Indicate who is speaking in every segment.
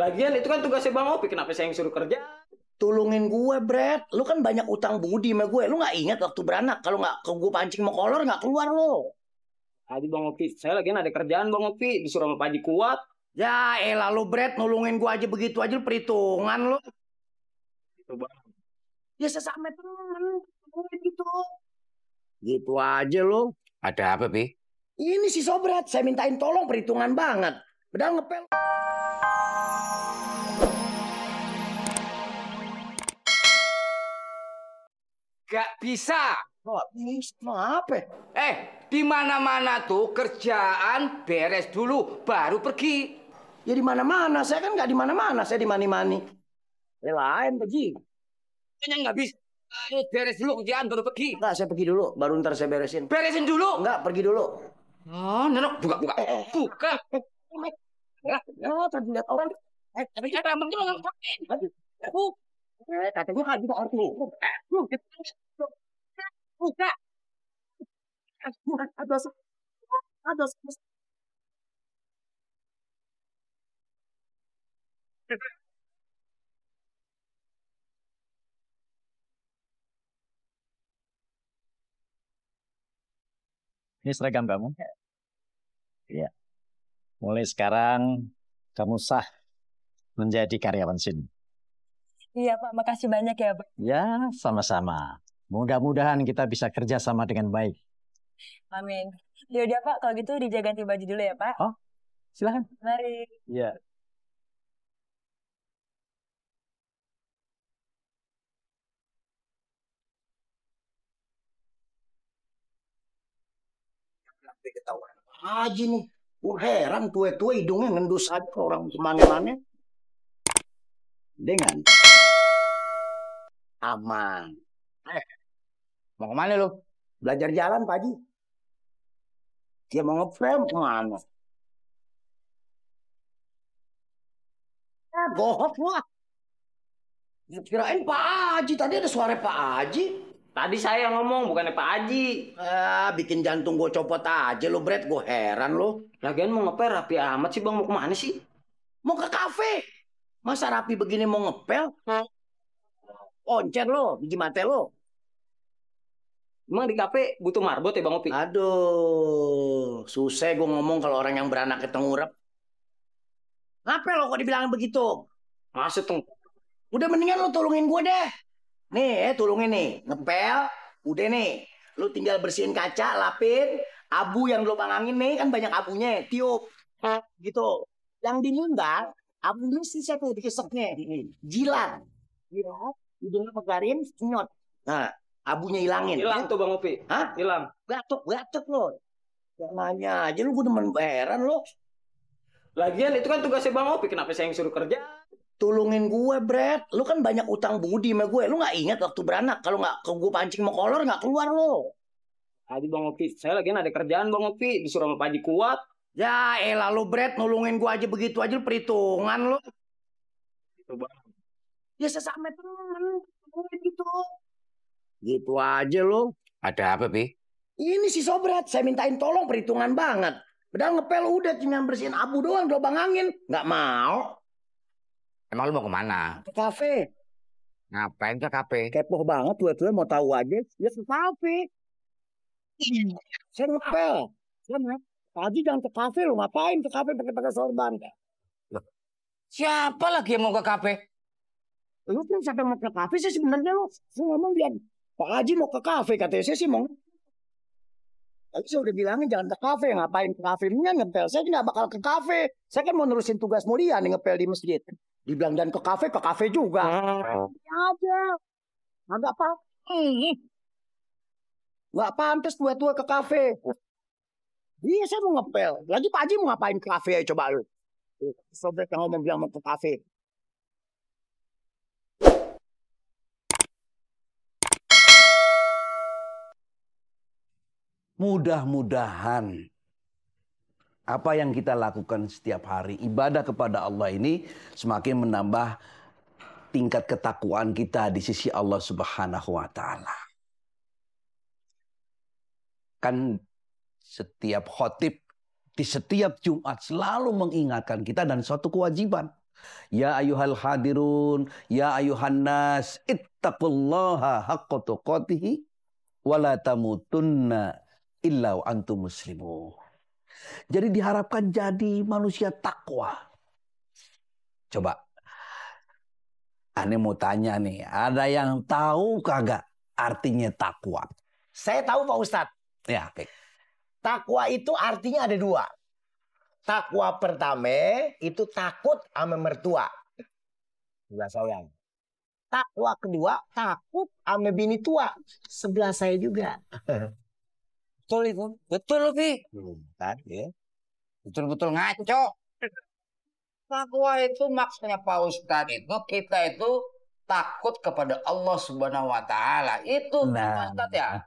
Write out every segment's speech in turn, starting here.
Speaker 1: Lagian itu kan tugasnya Bang Opi, kenapa saya yang suruh kerja?
Speaker 2: Tulungin gue, Brad. Lu kan banyak utang budi sama gue. Lu nggak ingat waktu beranak kalau nggak ke gue pancing mau kolor nggak keluar lo.
Speaker 1: Tadi Bang Opi, saya lagian ada kerjaan Bang Opi, disuruh sama Pak Haji Kuat.
Speaker 2: Ya elah lu, Brad, nulungin gue aja begitu aja lu perhitungan lo.
Speaker 1: Itu Bang.
Speaker 2: Ya sesama temen gitu. Gitu aja lo.
Speaker 3: Ada apa, Pi?
Speaker 2: Ini si Sobrat, saya mintain tolong perhitungan banget. Padahal ngepel.
Speaker 3: Gak bisa.
Speaker 2: Oh, ini apa?
Speaker 3: Di mana-mana tuh kerjaan beres dulu, baru pergi.
Speaker 2: Ya di mana-mana. Saya kan nggak di mana-mana. Saya di mani-mani. Lain pergi.
Speaker 3: Kayaknya nggak bisa. Beres dulu kerjaan, baru pergi.
Speaker 2: Enggak, saya pergi dulu. Baru ntar saya beresin.
Speaker 3: Beresin dulu.
Speaker 2: Enggak, pergi dulu.
Speaker 3: Oh, Nenok, buka. Buka.
Speaker 2: Ya, tadi lihat orang.
Speaker 3: Tapi kan rambang juga nggak pakai.
Speaker 2: Katanya kan juga orang nih.
Speaker 3: Buka.
Speaker 2: Ada.
Speaker 4: Ini seragam kamu. Iya. Mulai sekarang kamu sah menjadi karyawan sini.
Speaker 5: Iya Pak, makasih banyak ya Pak.
Speaker 4: Ya, sama-sama. Mudah-mudahan kita bisa kerja sama dengan baik.
Speaker 5: Amin. Yaudah Pak, kalau gitu Dija ganti baju dulu ya Pak.
Speaker 4: Oh, silakan.
Speaker 5: Mari.
Speaker 4: Iya.
Speaker 2: Ketahuan Haji nih. Heran tua-tua hidungnya ngendus aja ke orang kemana-mana. Dengan aman.
Speaker 3: Mau kemana lu?
Speaker 2: Belajar jalan, Pak Haji. Dia mau ngepel kemana? Gohot wah. Kirain Pak Haji. Tadi ada suara Pak Haji.
Speaker 1: Tadi saya yang ngomong, bukannya Pak Haji.
Speaker 2: Bikin jantung gue copot aja lo, Brad. Gue heran lo.
Speaker 1: Lagian mau ngepel rapi amat sih Bang, mau kemana sih?
Speaker 2: Mau ke kafe. Masa rapi begini mau ngepel? Oncer lo, biji mate lo.
Speaker 1: Emang di kafe butuh marbot ya Bang Opi?
Speaker 2: Aduh, susah gue ngomong kalau orang yang beranak itu ngurep. Ngapa lo kok dibilangin begitu?
Speaker 1: Maksud tuh.
Speaker 2: Udah mendingan lo tolongin gue deh. Nih, tolongin nih. Ngepel, udah nih. Lo tinggal bersihin kaca, lapin. Abu yang lubang angin nih, kan banyak abunya. Tiup. Gitu. Yang dinundang, abu ini sisa tuh dikeseknya. Jilat. Jilat, hidungnya pegarin, nyot. Nah, abunya hilangin.
Speaker 1: Hilang tuh Bang Opi.
Speaker 2: Hah?
Speaker 1: Hilang.
Speaker 2: Batuk lo. Yang nanya aja lo, gue demen heran lo.
Speaker 1: Lagian itu kan tugasnya Bang Opi, kenapa saya yang suruh kerja?
Speaker 2: Tulungin gue, Brad. Lu kan banyak utang budi sama gue. Lu nggak ingat waktu beranak kalau nggak ke gue pancing mau kolor nggak keluar lo.
Speaker 1: Tadi Bang Opi, saya lagian ada kerjaan Bang Opi, disuruh sama Pak Haji Kuat.
Speaker 2: Ya elah lu, Brad, nulungin gue aja begitu aja lu perhitungan lo.
Speaker 1: Itu Bang.
Speaker 2: Ya sesama temen gitu. Gitu aja lo.
Speaker 3: Ada apa, Pi?
Speaker 2: Ini si Sobrat, saya mintain tolong perhitungan banget. Padahal ngepel udah cuma bersihin abu doang, lubang angin. Nggak mau.
Speaker 3: Emang lu mau kemana?
Speaker 2: Ke kafe.
Speaker 3: Ngapain ke kafe?
Speaker 2: Kepoh banget tua-tua mau tahu aja. Ya ke kafe. Saya ngepel. Pagi jangan ke kafe lo, ngapain ke kafe pakai sorban?
Speaker 3: Siapa lagi yang mau ke kafe?
Speaker 2: Lu kan sampai mau ke kafe sih sebenarnya lo. Saya ngomong biar Pak Haji mau ke kafe katanya saya sih mau. Tadi saya udah bilangin jangan ke kafe, ngapain ke kafe? Mendingan ngepel. Saya nggak bakal ke kafe. Saya kan mau nerusin tugas mulia nih ngepel di masjid. Dibilang jangan ke kafe juga. Ya aja. Nggak apa. Nggak pantas tua-tua ke kafe. Iya saya mau ngepel. Lagi Pak Haji mau ngapain ke kafe aja coba lu. Sobek yang ngomong bilang mau ke kafe.
Speaker 6: Mudah-mudahan apa yang kita lakukan setiap hari, ibadah kepada Allah ini semakin menambah tingkat ketakwaan kita di sisi Allah Subhanahu wa Ta'ala. Kan setiap khotib di setiap Jumat selalu mengingatkan kita dan suatu kewajiban. Ya ayyuhal hadirun, ya ayyuhan nas, ittaqullaha haqqa tuqatih wa la tamutunna illa wa antum muslimun. Jadi diharapkan jadi manusia takwa. Coba, Ane mau tanya nih, ada yang tahu kagak artinya takwa?
Speaker 2: Saya tahu Pak Ustadz.
Speaker 6: Ya, baik.
Speaker 2: Takwa itu artinya ada dua. Takwa pertama itu takut sama mertua. Sebelah saya. Takwa kedua takut sama bini tua. Sebelah saya juga.
Speaker 3: Betul itu. Betul, Pi.
Speaker 2: Kan, ya.
Speaker 3: Betul-betul ngaco. Takwa itu maksudnya Pak Ustadz itu kita itu takut kepada Allah Subhanahu wa taala. Itu Pak Ustadz ya.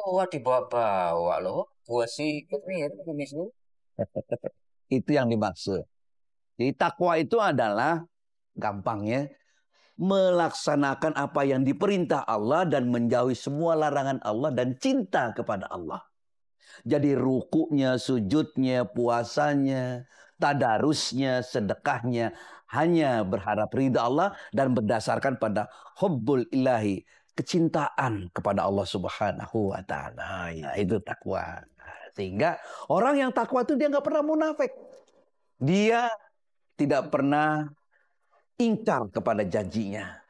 Speaker 3: Wah, dibawa-bawa loh. Gua sih kumis lu.
Speaker 6: Itu yang dimaksud. Jadi takwa itu adalah gampangnya melaksanakan apa yang diperintah Allah dan menjauhi semua larangan Allah dan cinta kepada Allah. Jadi rukunya, sujudnya, puasanya, tadarusnya, sedekahnya hanya berharap ridha Allah dan berdasarkan pada hubbul ilahi, kecintaan kepada Allah Subhanahu wa taala. Ya, itu takwa. Sehingga orang yang takwa itu dia nggak pernah munafik. Dia tidak pernah ingkar kepada janjinya.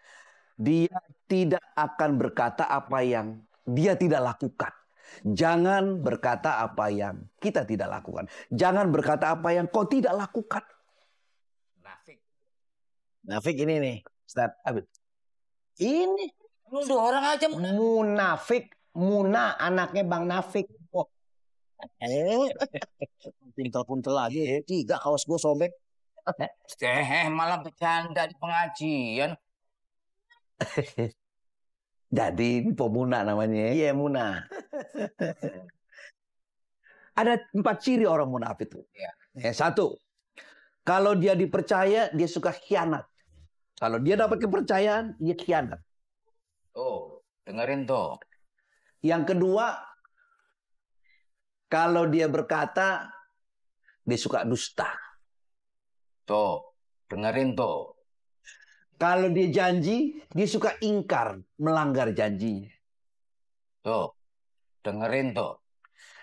Speaker 6: Dia tidak akan berkata apa yang dia tidak lakukan. Jangan berkata apa yang kita tidak lakukan. Jangan berkata apa yang kau tidak lakukan.
Speaker 2: Nafik ini nih, Ustaz. Ini
Speaker 3: Lu orang aja
Speaker 2: munafik. Muna anaknya Bang Nafik. Oh.
Speaker 1: Puntel-puntel lagi. 3 kaos gue sobek.
Speaker 3: malah bercanda di pengajian.
Speaker 6: Jadi ini pemuna namanya.
Speaker 2: Iya, Muna.
Speaker 6: Ada 4 ciri orang munafik itu.
Speaker 3: Ya.
Speaker 6: 1. Kalau dia dipercaya, dia suka khianat. Kalau dia dapat kepercayaan, dia khianat.
Speaker 3: Tuh, dengerin tuh.
Speaker 6: Yang kedua, kalau dia berkata, dia suka dusta.
Speaker 3: Tuh, dengerin tuh.
Speaker 6: Kalau dia janji, dia suka ingkar, melanggar janjinya.
Speaker 3: Tuh, dengerin tuh.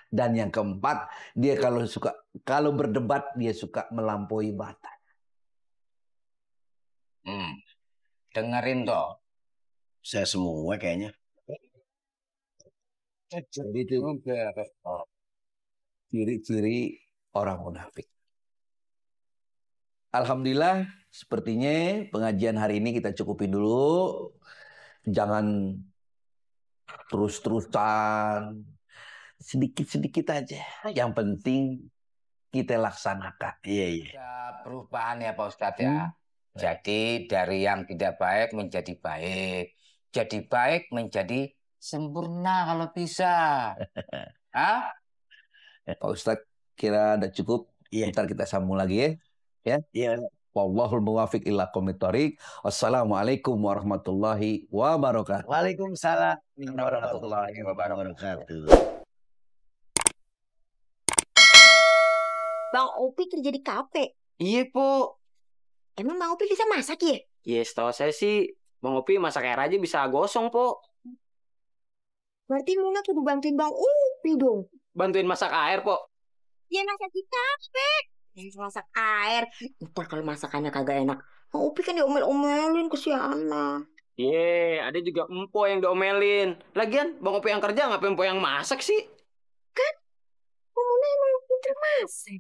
Speaker 6: Dan yang keempat, dia kalau berdebat, dia suka melampaui batas.
Speaker 3: Dengerin tuh.
Speaker 2: Saya semua kayaknya.
Speaker 6: Jadi itu ciri-ciri orang munafik. Alhamdulillah, sepertinya pengajian hari ini kita cukupin dulu. Jangan terus-terusan, sedikit-sedikit aja. Yang penting kita laksanakan.
Speaker 2: Iya.
Speaker 3: Ada perubahan ya Pak Ustadz ya. Jadi dari yang tidak baik menjadi baik. Jadi baik menjadi sempurna kalau bisa. Hah?
Speaker 6: Pak Ustadz kira udah cukup.
Speaker 2: Iya.
Speaker 6: Ntar kita sambung lagi ya.
Speaker 2: Iya.
Speaker 6: Wallahul muwafiq ila qomit thoriq. Wassalamualaikum warahmatullahi wabarakatuh.
Speaker 2: Waalaikumsalam warahmatullahi wabarakatuh.
Speaker 7: Bang Opi kerja di kafe.
Speaker 1: Iya, Po.
Speaker 7: Emang Bang Opi bisa masak ya?
Speaker 1: Iya, setahu saya sih Bang Opi masak air aja bisa gosong, Po.
Speaker 7: Berarti Muna kudu bantuin Bang Opi dong.
Speaker 1: Bantuin masak air, Po.
Speaker 7: Ya masak di kafe. Masak air. Ntar kalau masakannya kagak enak, Bang Opi kan diomel-omelin kesianan.
Speaker 1: Iya, ada juga empo yang diomelin. Lagian Bang Opi yang kerja ngapain empo yang masak sih?
Speaker 7: Kan? Muna emang pinter masak.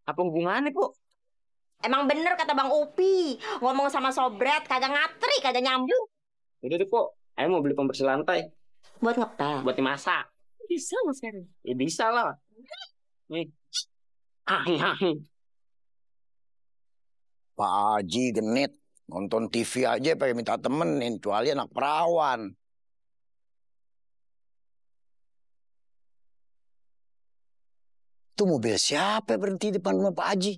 Speaker 1: Apa hubungannya, Po?
Speaker 7: Emang bener kata Bang Opi. Ngomong sama sobret kagak ngatri, kagak nyambung.
Speaker 1: Udah deh, Po. Ayo mau beli pembersih lantai.
Speaker 7: Buat ngepel.
Speaker 1: Buat dimasak.
Speaker 7: Bisa nggak sekarang?
Speaker 1: Ya bisa lah. Nih.
Speaker 8: Pak Haji genit. Nonton TV aja pakai minta temenin. Kecuali anak perawan. Itu mobil siapa berhenti depan rumah Pak Haji?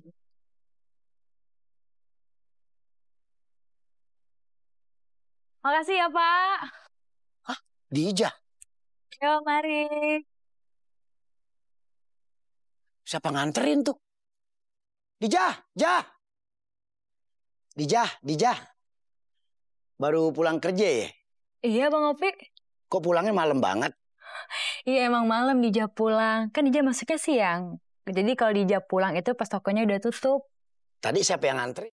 Speaker 5: Makasih ya, Pak.
Speaker 8: Dijah.
Speaker 5: Yo, mari.
Speaker 8: Siapa nganterin tuh? Dijah. Baru pulang kerja ya?
Speaker 5: Iya Bang Opik.
Speaker 8: Kok pulangnya malam banget?
Speaker 5: Iya emang malam Dija pulang. Kan Dija masuknya siang. Jadi kalau Dija pulang itu pas tokonya udah tutup.
Speaker 8: Tadi siapa yang ngantri?